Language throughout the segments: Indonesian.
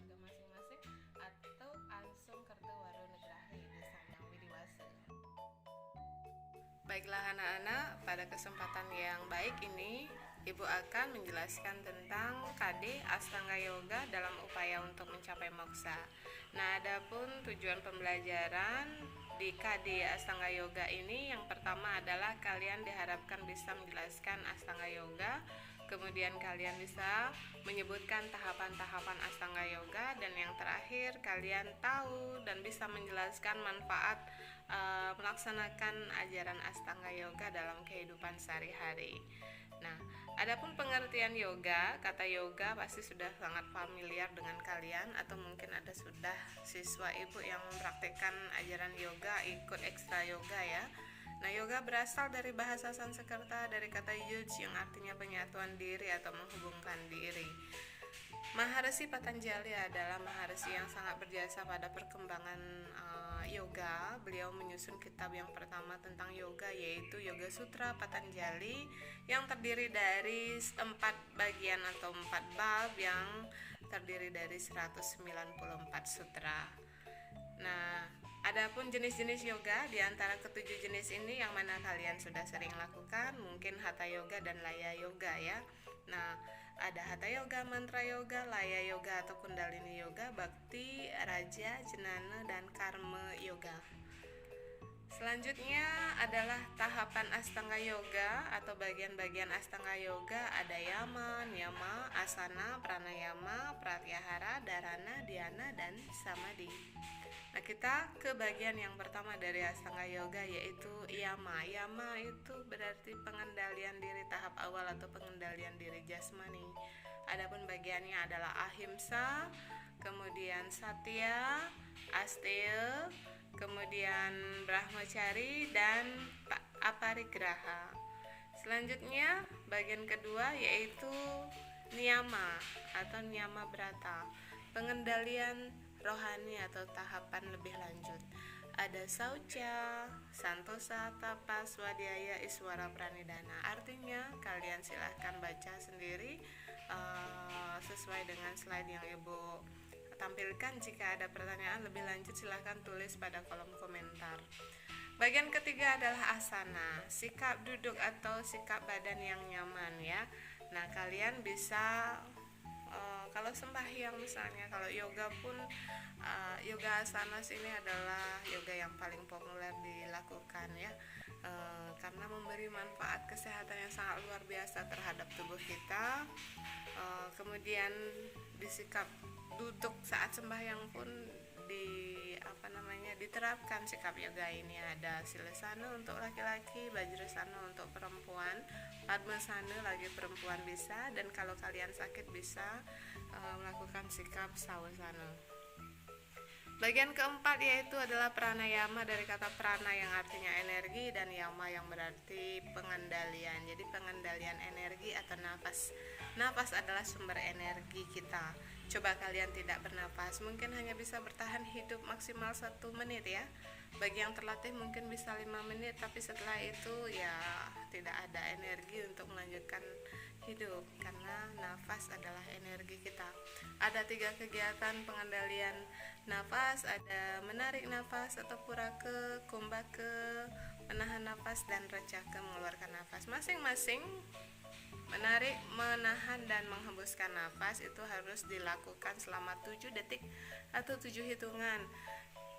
keluarga masing-masing atau langsung kerja waru negrahi di sana widiwase. Baiklah anak-anak, pada kesempatan yang baik ini Ibu akan menjelaskan tentang KD Astanga Yoga dalam upaya untuk mencapai moksa. Nah, adapun tujuan pembelajaran di KD Astanga Yoga ini yang pertama adalah kalian diharapkan bisa menjelaskan Astanga Yoga, kemudian kalian bisa menyebutkan tahapan-tahapan Astanga Yoga, dan yang terakhir kalian tahu dan bisa menjelaskan manfaat melaksanakan ajaran Astanga Yoga dalam kehidupan sehari-hari. Nah, adapun pengertian yoga, kata yoga pasti sudah sangat familiar dengan kalian, atau mungkin ada sudah siswa ibu yang mempraktikkan ajaran yoga, ikut ekstra yoga ya. Nah, yoga berasal dari bahasa Sanskerta dari kata yuj yang artinya penyatuan diri atau menghubungkan diri. Maharshi Patanjali adalah maharshi yang sangat berjasa pada perkembangan yoga. Beliau menyusun kitab yang pertama tentang yoga, yaitu Yoga Sutra Patanjali, yang terdiri dari 4 bagian atau 4 bab yang terdiri dari 194 sutra. Nah, adapun jenis-jenis yoga, di antara ketujuh jenis ini yang mana kalian sudah sering lakukan? Mungkin Hatha Yoga dan Laya Yoga ya. Nah, ada Hatha Yoga, Mantra Yoga, Laya Yoga atau Kundalini Yoga, Bhakti, Raja, Jnana, dan Karma Yoga. Selanjutnya adalah tahapan Astanga Yoga atau bagian-bagian Astanga Yoga. Ada Yama, Niyama, Asana, Pranayama, Pratyahara, Dharana, Dhyana, dan Samadhi. Nah, kita ke bagian yang pertama dari Astanga Yoga, yaitu Yama. Yama itu berarti pengendalian diri tahap awal atau pengendalian diri jasmani. Adapun bagiannya adalah Ahimsa, kemudian Satya, Asteya, kemudian Brahmacari, dan Aparigraha. Selanjutnya bagian kedua yaitu Niyama atau Niyama Brata, pengendalian rohani atau tahapan lebih lanjut. Ada Saucha, Santosa, Tapa, Swadhyaya, Iswara, Pranidhana. Artinya kalian silahkan baca sendiri sesuai dengan slide yang ibu tampilkan. Jika ada pertanyaan lebih lanjut silahkan tulis pada kolom komentar. Bagian ketiga adalah asana, sikap duduk atau sikap badan yang nyaman ya. Nah, kalian bisa kalau sembahyang misalnya, kalau yoga pun yoga asanas ini adalah yoga yang paling populer dilakukan ya, karena memberi manfaat kesehatan yang sangat luar biasa terhadap tubuh kita. Kemudian di sikap duduk saat sembahyang pun diterapkan sikap yoga ini. Ada Silasana untuk laki-laki, Vajrasana untuk perempuan, Padmasana lagi perempuan bisa, dan kalau kalian sakit bisa melakukan sikap Savasana. Bagian keempat yaitu adalah pranayama, dari kata prana yang artinya energi dan yama yang berarti pengendalian. Jadi pengendalian energi atau nafas. Nafas adalah sumber energi kita. Coba kalian tidak bernafas, mungkin hanya bisa bertahan hidup maksimal 1 menit ya. Bagi yang terlatih mungkin bisa 5 menit, tapi setelah itu ya tidak ada energi untuk melanjutkan hidup, karena nafas adalah energi kita. Ada 3 kegiatan pengendalian nafas, ada menarik nafas atau purake, kumbhake, menahan nafas, dan recaka mengeluarkan nafas. Masing-masing menarik, menahan, dan menghembuskan nafas itu harus dilakukan selama 7 detik atau 7 hitungan.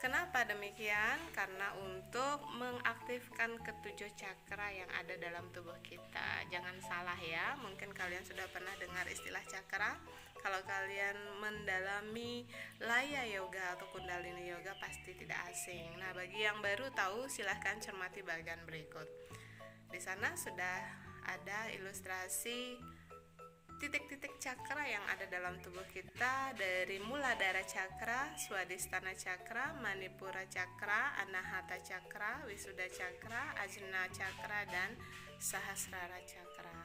Kenapa demikian? Karena untuk mengaktifkan ketujuh cakra yang ada dalam tubuh kita. Jangan salah ya, mungkin kalian sudah pernah dengar istilah cakra. Kalau kalian mendalami Laya Yoga atau Kundalini Yoga pasti tidak asing. Nah, bagi yang baru tahu silahkan cermati bagian berikut. Di sana sudah ada ilustrasi titik-titik cakra yang ada dalam tubuh kita, dari Muladhara Cakra, Swadhisthana Cakra, Manipura Cakra, Anahata Cakra, Wisuddha Cakra, Ajna Cakra, dan Sahasrara Cakra.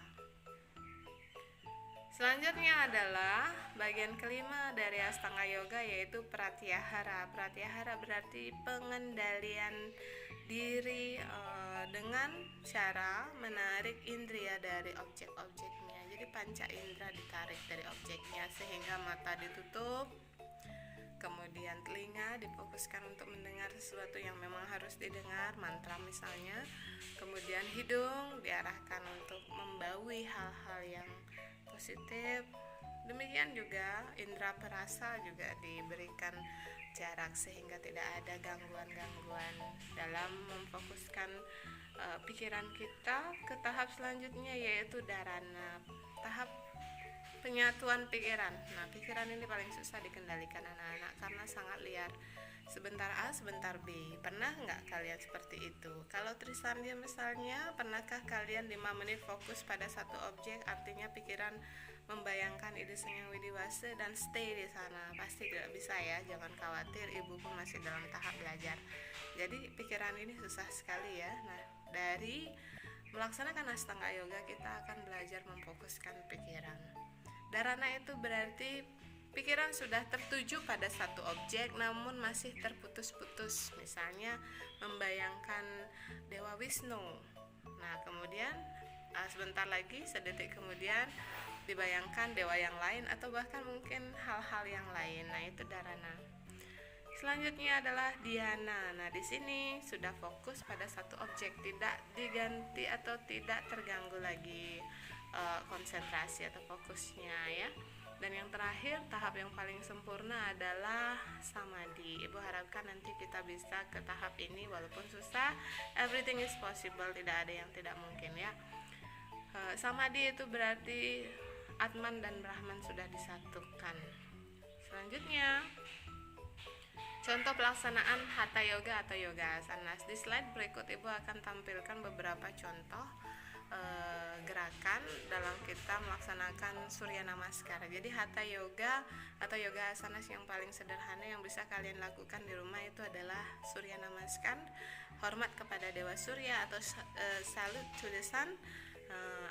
Selanjutnya adalah bagian kelima dari Astanga Yoga, yaitu Pratyahara. Pratyahara berarti pengendalian diri dengan cara menarik indria dari objek-objeknya. Jadi panca indera ditarik dari objeknya sehingga mata ditutup, Kemudian telinga difokuskan untuk mendengar sesuatu yang memang harus didengar, mantra misalnya. Kemudian hidung diarahkan untuk membaui hal-hal yang positif. Demikian juga indera perasa juga diberikan jarak sehingga tidak ada gangguan-gangguan dalam memfokuskan pikiran kita ke tahap selanjutnya, yaitu dharana, tahap penyatuan pikiran. Nah, pikiran ini paling susah dikendalikan anak-anak karena sangat liar. Sebentar A, sebentar B. Pernah nggak kalian seperti itu? Kalau Trisandia misalnya, pernahkah kalian 5 menit fokus pada satu objek? Artinya pikiran membayangkan ide Sengyang Widiwasa dan stay di sana. Pasti tidak bisa ya, jangan khawatir, ibu pun masih dalam tahap belajar. Jadi pikiran ini susah sekali ya. Nah, dari melaksanakan Astanga Yoga kita akan belajar memfokuskan pikiran. Dharana itu berarti pikiran sudah tertuju pada satu objek namun masih terputus-putus. Misalnya membayangkan Dewa Wisnu. Nah, kemudian sebentar lagi, sedetik kemudian dibayangkan dewa yang lain atau bahkan mungkin hal-hal yang lain. Nah, itu dharana. Selanjutnya adalah dhyana. Nah, di sini sudah fokus pada satu objek, tidak diganti atau tidak terganggu lagi konsentrasi atau fokusnya ya. Dan yang terakhir, tahap yang paling sempurna adalah samadhi. Ibu harapkan nanti kita bisa ke tahap ini walaupun susah. Everything is possible, tidak ada yang tidak mungkin ya. Samadhi itu berarti Atman dan Brahman sudah disatukan. Selanjutnya, contoh pelaksanaan Hatha Yoga atau Yoga Asanas. Di slide berikut Ibu akan tampilkan beberapa contoh gerakan dalam kita melaksanakan Surya Namaskar. Jadi Hatha Yoga atau Yoga Asanas yang paling sederhana yang bisa kalian lakukan di rumah itu adalah Surya Namaskar, hormat kepada Dewa Surya atau salute to the sun.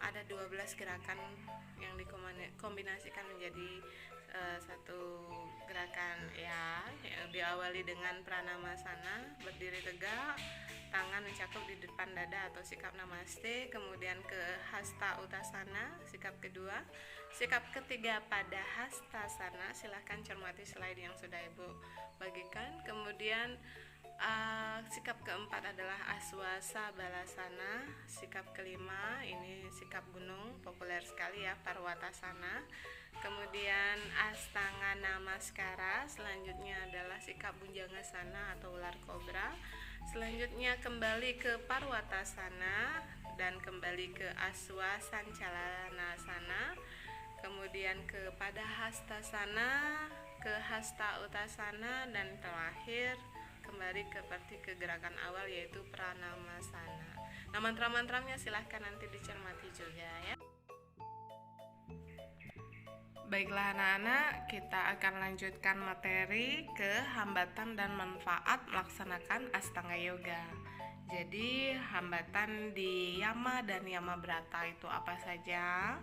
Ada 12 gerakan yang dikombinasikan menjadi satu gerakan ya, yang diawali dengan Pranamasana, berdiri tegak, tangan mencakup di depan dada atau sikap Namaste, kemudian ke Hasta Uttasana, sikap kedua, sikap ketiga pada Hastasana, silahkan cermati slide yang sudah Ibu bagikan. Kemudian sikap keempat adalah Aswasa Balasana, sikap kelima ini sikap gunung, populer sekali ya, Parwatasana. Kemudian Astanga Namaskara, selanjutnya adalah sikap Bhujangasana atau ular kobra. Selanjutnya kembali ke Parwatasana dan kembali ke Aswasancalanasana. Kemudian ke pada Hastasana, ke Hasta Uttasana, dan terakhir kembali seperti ke gerakan awal yaitu Pranamasana. Nah, mantra-mantranya silahkan nanti dicermati juga ya. Baiklah anak-anak, kita akan lanjutkan materi ke hambatan dan manfaat melaksanakan Astanga Yoga. Jadi hambatan di Yama dan Yama Brata itu apa saja?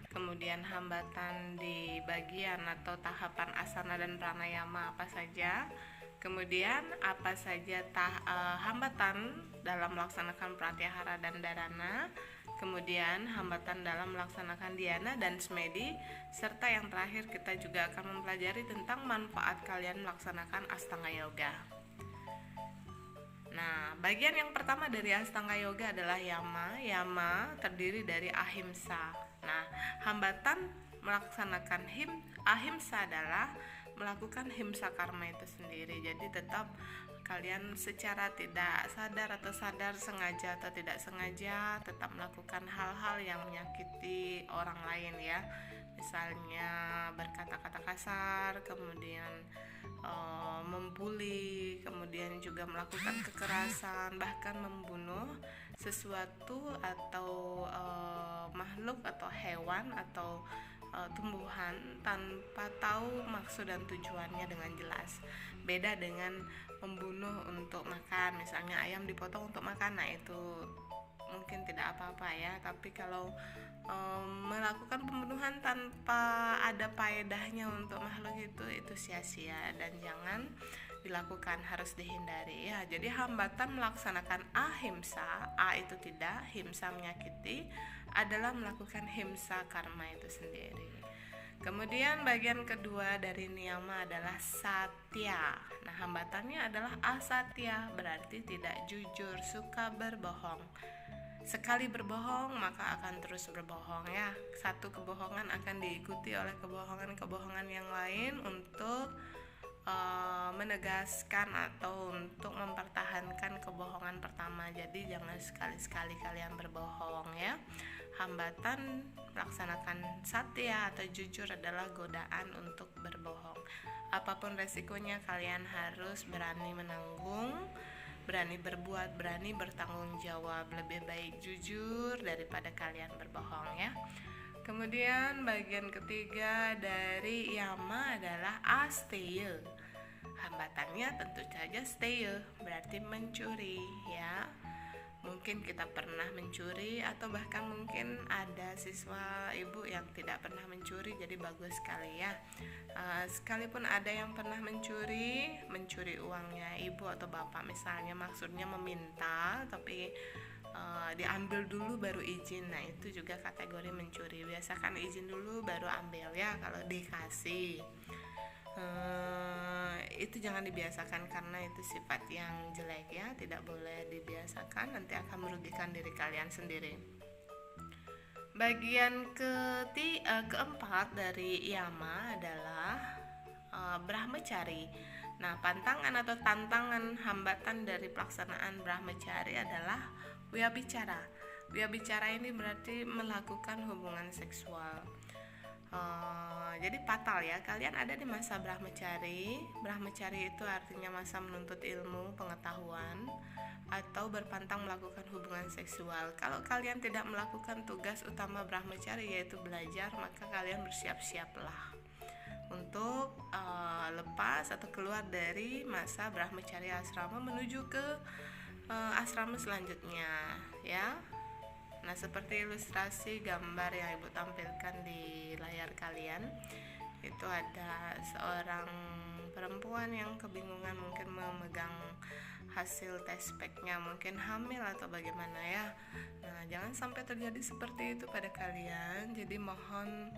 Kemudian hambatan di bagian atau tahapan asana dan pranayama apa saja? Kemudian apa saja hambatan dalam melaksanakan pratyahara dan dharana, kemudian hambatan dalam melaksanakan dhyana dan semedi, serta yang terakhir kita juga akan mempelajari tentang manfaat kalian melaksanakan Astanga Yoga. Nah, bagian yang pertama dari Astanga Yoga adalah Yama. Yama terdiri dari ahimsa. Nah, hambatan melaksanakan ahimsa adalah melakukan himsa karma itu sendiri. Jadi tetap kalian secara tidak sadar atau sadar, sengaja atau tidak sengaja, tetap melakukan hal-hal yang menyakiti orang lain ya. Misalnya berkata-kata kasar, kemudian membuli, kemudian juga melakukan kekerasan, bahkan membunuh sesuatu atau makhluk atau hewan atau tumbuhan tanpa tahu maksud dan tujuannya dengan jelas. Beda dengan membunuh untuk makan, misalnya ayam dipotong untuk makan, nah itu mungkin tidak apa-apa ya. Tapi kalau melakukan pembunuhan tanpa ada faedahnya untuk makhluk itu sia-sia dan jangan dilakukan, harus dihindari ya. Jadi hambatan melaksanakan ahimsa, a itu tidak, himsa menyakiti, adalah melakukan himsa karma itu sendiri. Kemudian bagian kedua dari niyama adalah satya. Nah, hambatannya adalah asatya, berarti tidak jujur, suka berbohong. Sekali berbohong maka akan terus berbohong ya. Satu kebohongan akan diikuti oleh kebohongan-kebohongan yang lain untuk menegaskan atau untuk mempertahankan kebohongan pertama. Jadi jangan sekali-sekali kalian berbohong ya. Hambatan melaksanakan satya atau jujur adalah godaan untuk berbohong. Apapun resikonya, kalian harus berani menanggung, berani berbuat, berani bertanggung jawab. Lebih baik jujur daripada kalian berbohong ya. Kemudian bagian ketiga dari yama adalah asteya. Hambatannya tentu saja steya, berarti mencuri ya. Mungkin kita pernah mencuri atau bahkan mungkin ada siswa ibu yang tidak pernah mencuri, jadi bagus sekali ya. Sekalipun ada yang pernah mencuri uangnya ibu atau bapak misalnya, maksudnya meminta tapi diambil dulu baru izin. Nah, itu juga kategori mencuri. Biasakan izin dulu baru ambil ya kalau dikasih. Itu jangan dibiasakan karena itu sifat yang jelek ya, tidak boleh dibiasakan, nanti akan merugikan diri kalian sendiri. Bagian keempat dari yama adalah brahmacari. Nah, pantangan atau tantangan hambatan dari pelaksanaan brahmacari adalah wiyabicara. Wiyabicara ini berarti melakukan hubungan seksual. Jadi fatal ya, kalian ada di masa brahmacari. Brahmacari itu artinya masa menuntut ilmu, pengetahuan, atau berpantang melakukan hubungan seksual. Kalau kalian tidak melakukan tugas utama brahmacari yaitu belajar, maka kalian bersiap-siaplah untuk lepas atau keluar dari masa brahmacari asrama menuju ke asrama selanjutnya ya. Nah, seperti ilustrasi gambar yang ibu tampilkan di layar kalian, itu ada seorang perempuan yang kebingungan mungkin memegang hasil tes packnya, mungkin hamil atau bagaimana ya. Nah, jangan sampai terjadi seperti itu pada kalian. Jadi mohon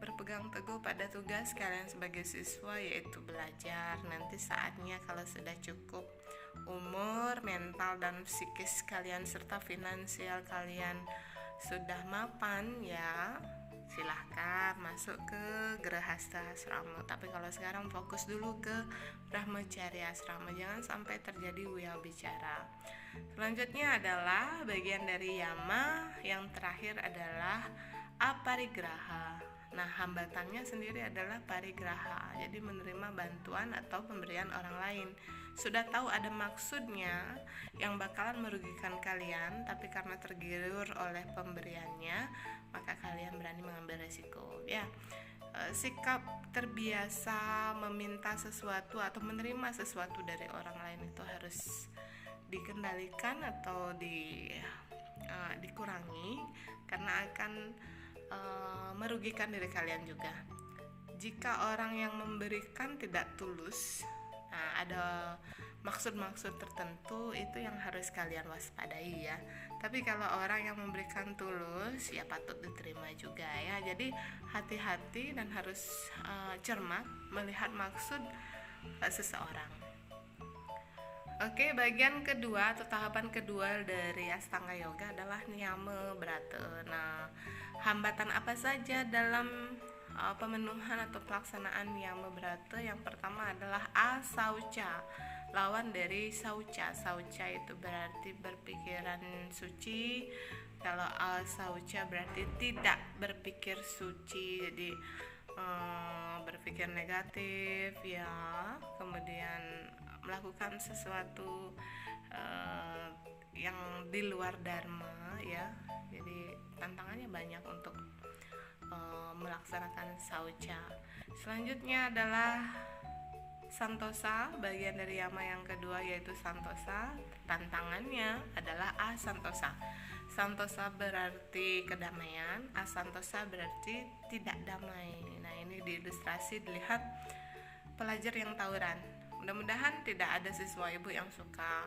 berpegang teguh pada tugas kalian sebagai siswa, yaitu belajar. Nanti saatnya kalau sudah cukup umur, mental dan psikis kalian serta finansial kalian sudah mapan ya, silahkan masuk ke Grahasta Asrama. Tapi kalau sekarang fokus dulu ke Brahmacari Asrama, jangan sampai terjadi wiyabicara. Selanjutnya adalah bagian dari yama, yang terakhir adalah aparigraha. Nah, hambatannya sendiri adalah parigraha, jadi menerima bantuan atau pemberian orang lain. Sudah tahu ada maksudnya yang bakalan merugikan kalian, tapi karena tergiur oleh pemberiannya, maka kalian berani mengambil resiko ya. Sikap terbiasa meminta sesuatu atau menerima sesuatu dari orang lain itu harus dikendalikan atau dikurangi, karena akan merugikan diri kalian juga. Jika orang yang memberikan tidak tulus, nah ada maksud-maksud tertentu, itu yang harus kalian waspadai ya. Tapi kalau orang yang memberikan tulus, ya patut diterima juga ya. Jadi hati-hati dan harus cermat melihat maksud seseorang. Oke, bagian kedua atau tahapan kedua dari Astanga Yoga adalah Niyama Brata. Nah, hambatan apa saja dalam pemenuhan atau pelaksanaan Niyama Brata? Yang pertama adalah asauca, lawan dari sauca. Sauca itu berarti berpikiran suci. Kalau asauca berarti tidak berpikir suci, jadi berpikir negatif ya, kemudian melakukan sesuatu yang di luar dharma ya. Jadi tantangannya banyak untuk melaksanakan sauca. Selanjutnya adalah santosa, bagian dari yama yang kedua yaitu santosa. Tantangannya adalah asantosa. Santosa berarti kedamaian, asantosa berarti tidak damai. Nah, ini di ilustrasi dilihat pelajar yang tawuran. Mudah-mudahan tidak ada siswa ibu yang suka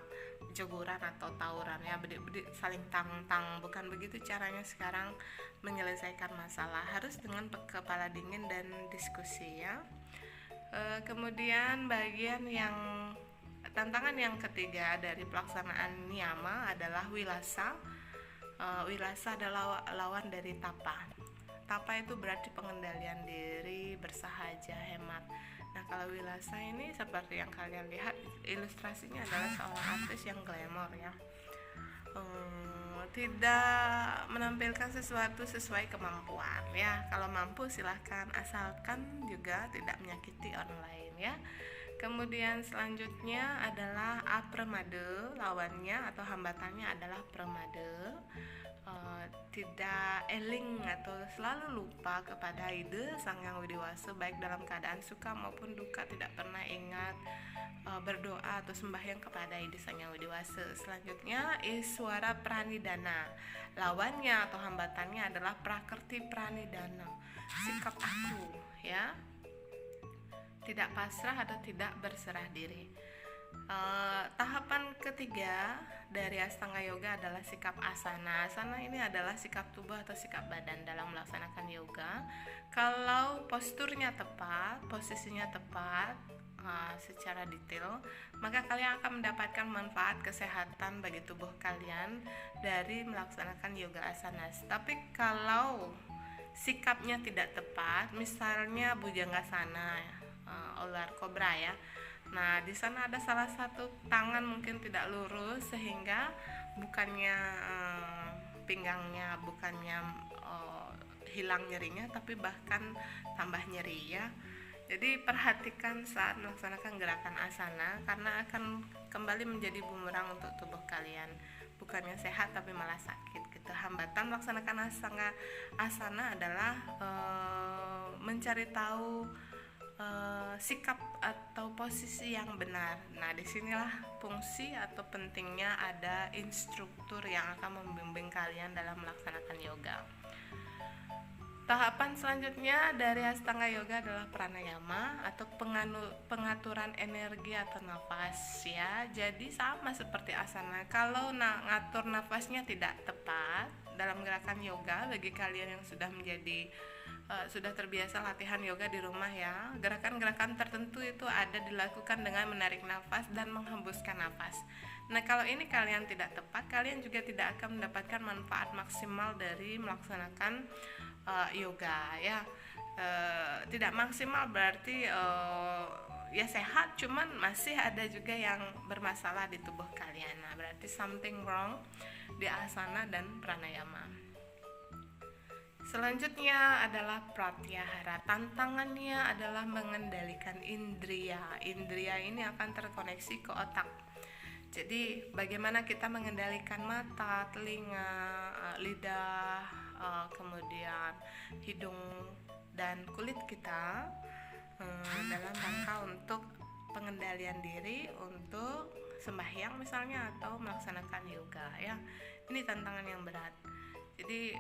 jeguran atau tawuran ya, bedik-bedik saling tang-tang. Bukan begitu caranya sekarang menyelesaikan masalah, harus dengan kepala dingin dan diskusi ya. Kemudian tantangan yang ketiga dari pelaksanaan niyama adalah wilasa. Wilasa adalah lawan dari tapa. Tapa itu berarti pengendalian diri, bersahaja, hemat. Nah, kalau wilasa ini seperti yang kalian lihat, ilustrasinya adalah seorang artis yang glamor ya. Tidak menampilkan sesuatu sesuai kemampuan ya. Kalau mampu silahkan, asalkan juga tidak menyakiti orang lain ya. Kemudian selanjutnya adalah apremade, lawannya atau hambatannya adalah premade. Tidak eling atau selalu lupa kepada ide Sang Yang Widi Wasa, baik dalam keadaan suka maupun duka, tidak pernah ingat berdoa atau sembahyang kepada ide Sang Yang Widi Wasa. Selanjutnya Iswara Pranidana, lawannya atau hambatannya adalah Prakerti Pranidana, sikap aku ya, tidak pasrah atau tidak berserah diri. Tahapan ketiga dari Astanga Yoga adalah sikap asana. Asana ini adalah sikap tubuh atau sikap badan dalam melaksanakan yoga. Kalau posturnya tepat, posisinya tepat secara detail, maka kalian akan mendapatkan manfaat kesehatan bagi tubuh kalian dari melaksanakan yoga asanas. Tapi kalau sikapnya tidak tepat, misalnya Bhujangasana, ular kobra ya. Nah, di sana ada salah satu tangan mungkin tidak lurus sehingga bukannya pinggangnya hilang nyerinya, tapi bahkan tambah nyeri ya. Jadi perhatikan saat melaksanakan gerakan asana karena akan kembali menjadi bumerang untuk tubuh kalian. Bukannya sehat tapi malah sakit gitu. Hambatan melaksanakan asana adalah mencari tahu sikap atau posisi yang benar. Nah, disinilah fungsi atau pentingnya ada instruktur yang akan membimbing kalian dalam melaksanakan yoga. Tahapan selanjutnya dari Astanga Yoga adalah pranayama atau pengaturan energi atau nafas ya. Jadi sama seperti asana. Kalau ngatur nafasnya tidak tepat dalam gerakan yoga, bagi kalian yang sudah terbiasa latihan yoga di rumah ya, gerakan-gerakan tertentu itu ada dilakukan dengan menarik nafas dan menghembuskan nafas. Nah, kalau ini kalian tidak tepat, kalian juga tidak akan mendapatkan manfaat maksimal dari melaksanakan yoga ya. Tidak maksimal berarti ya sehat, cuman masih ada juga yang bermasalah di tubuh kalian. Nah, berarti something wrong di asana dan pranayama. Selanjutnya adalah pratyahara. Tantangannya adalah mengendalikan indria. Indria ini akan terkoneksi ke otak. Jadi bagaimana kita mengendalikan mata, telinga, lidah, kemudian hidung dan kulit kita dalam rangka untuk pengendalian diri untuk sembahyang misalnya atau melaksanakan yoga ya. Ini tantangan yang berat. Jadi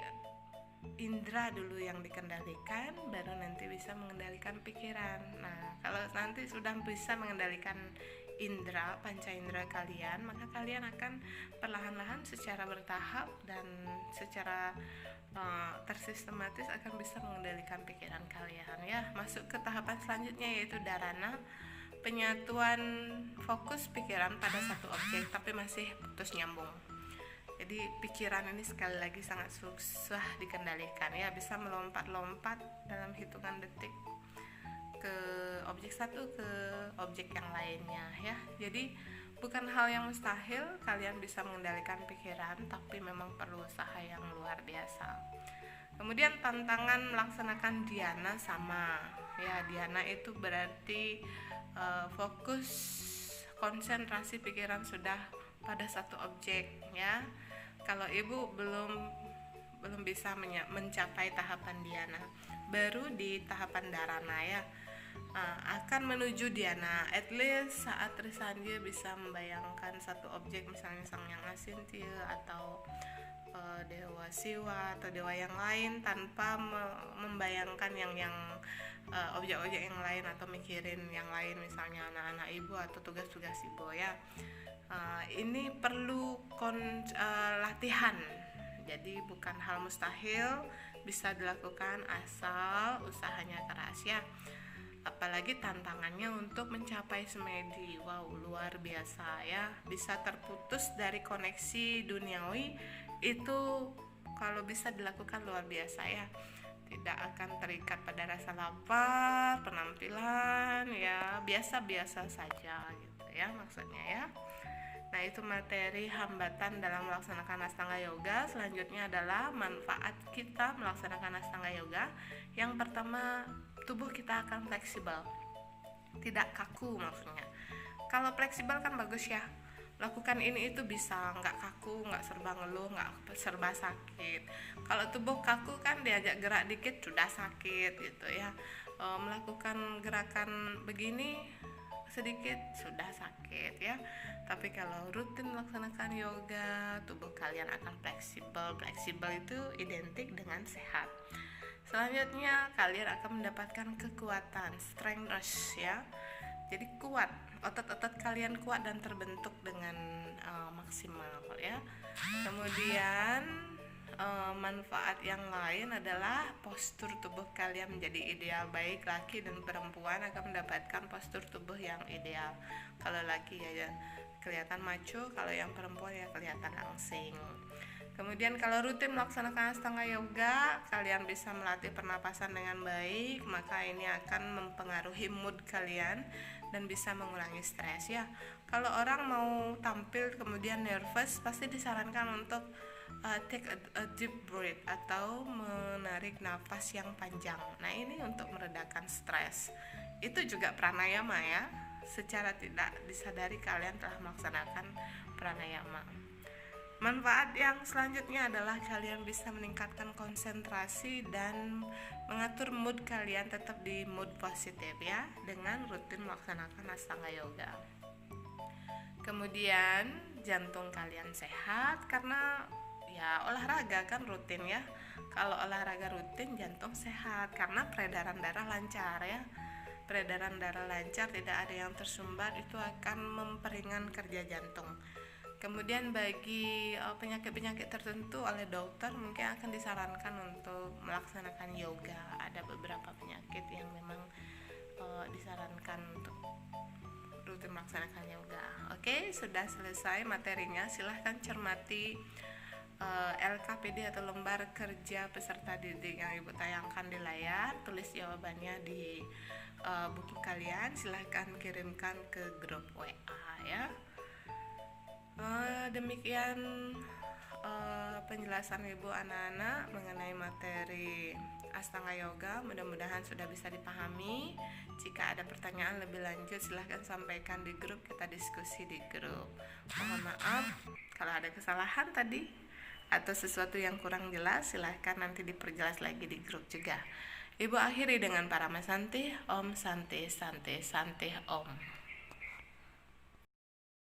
indera dulu yang dikendalikan, baru nanti bisa mengendalikan pikiran. Nah, kalau nanti sudah bisa mengendalikan indera, panca indera kalian, maka kalian akan perlahan-lahan secara bertahap dan secara tersistematis akan bisa mengendalikan pikiran kalian ya. Masuk ke tahapan selanjutnya yaitu dharana, penyatuan fokus pikiran pada satu objek tapi masih putus nyambung. Jadi pikiran ini sekali lagi sangat susah dikendalikan ya, bisa melompat-lompat dalam hitungan detik ke objek satu ke objek yang lainnya ya. Jadi bukan hal yang mustahil kalian bisa mengendalikan pikiran, tapi memang perlu usaha yang luar biasa. Kemudian tantangan melaksanakan dhyana sama ya. Dhyana itu berarti fokus konsentrasi pikiran sudah pada satu objek ya. Kalau ibu belum bisa mencapai tahapan dhyana, baru di tahapan dharana ya, akan menuju dhyana. At least saat Trisandya bisa membayangkan satu objek, misalnya Sang Yang Asintya atau dewa Siwa atau dewa yang lain tanpa membayangkan yang objek-objek yang lain atau mikirin yang lain, misalnya anak-anak ibu atau tugas-tugas ibu ya. Ini perlu latihan, jadi bukan hal mustahil, bisa dilakukan asal usahanya keras ya. Apalagi tantangannya untuk mencapai semedi, wow, luar biasa ya. Bisa terputus dari koneksi duniawi itu kalau bisa dilakukan luar biasa ya. Tidak akan terikat pada rasa lapar, penampilan ya biasa-biasa saja gitu ya maksudnya ya. Nah, itu materi hambatan dalam melaksanakan Ashtanga Yoga. Selanjutnya adalah manfaat kita melaksanakan Ashtanga Yoga. Yang pertama, tubuh kita akan fleksibel, tidak kaku maksudnya. Kalau fleksibel kan bagus ya, lakukan ini itu bisa, nggak kaku, nggak serba ngeluh, nggak serba sakit. Kalau tubuh kaku kan diajak gerak dikit sudah sakit gitu ya. Melakukan gerakan begini sedikit sudah sakit ya. Tapi kalau rutin melaksanakan yoga, tubuh kalian akan fleksibel. Fleksibel itu identik dengan sehat. Selanjutnya kalian akan mendapatkan kekuatan, strength ya. Jadi kuat, otot-otot kalian kuat dan terbentuk dengan maksimal ya. Kemudian manfaat yang lain adalah postur tubuh kalian menjadi ideal. Baik laki dan perempuan akan mendapatkan postur tubuh yang ideal. Kalau laki ya kelihatan maco, kalau yang perempuan ya kelihatan langsing. Kemudian kalau rutin melaksanakan Ashtanga Yoga, kalian bisa melatih pernapasan dengan baik, maka ini akan mempengaruhi mood kalian dan bisa mengurangi stres ya. Kalau orang mau tampil kemudian nervous, pasti disarankan untuk take a deep breath atau menarik nafas yang panjang. Nah, ini untuk meredakan stres. Itu juga pranayama ya. Secara tidak disadari kalian telah melaksanakan pranayama. Manfaat yang selanjutnya adalah kalian bisa meningkatkan konsentrasi dan mengatur mood kalian tetap di mood positif ya, dengan rutin melaksanakan Ashtanga Yoga. Kemudian jantung kalian sehat karena ya olahraga kan rutin ya. Kalau olahraga rutin jantung sehat karena peredaran darah lancar ya. Peredaran darah lancar, tidak ada yang tersumbat, itu akan memperingan kerja jantung. Kemudian bagi penyakit-penyakit tertentu oleh dokter mungkin akan disarankan untuk melaksanakan yoga. Ada beberapa penyakit yang memang disarankan untuk rutin melaksanakan yoga. Oke, sudah selesai materinya. Silahkan cermati LKPD atau lembar kerja peserta didik yang Ibu tayangkan di layar. Tulis jawabannya di buku kalian. Silahkan kirimkan ke grup WA ya. Demikian penjelasan Ibu anak-anak mengenai materi Ashtanga Yoga. Mudah-mudahan sudah bisa dipahami. Jika ada pertanyaan lebih lanjut silahkan sampaikan di grup, kita diskusi di grup. Mohon maaf kalau ada kesalahan tadi atau sesuatu yang kurang jelas, silahkan nanti diperjelas lagi di grup juga. Ibu akhiri dengan Paramasanti. Om Santi Santi Santi Om.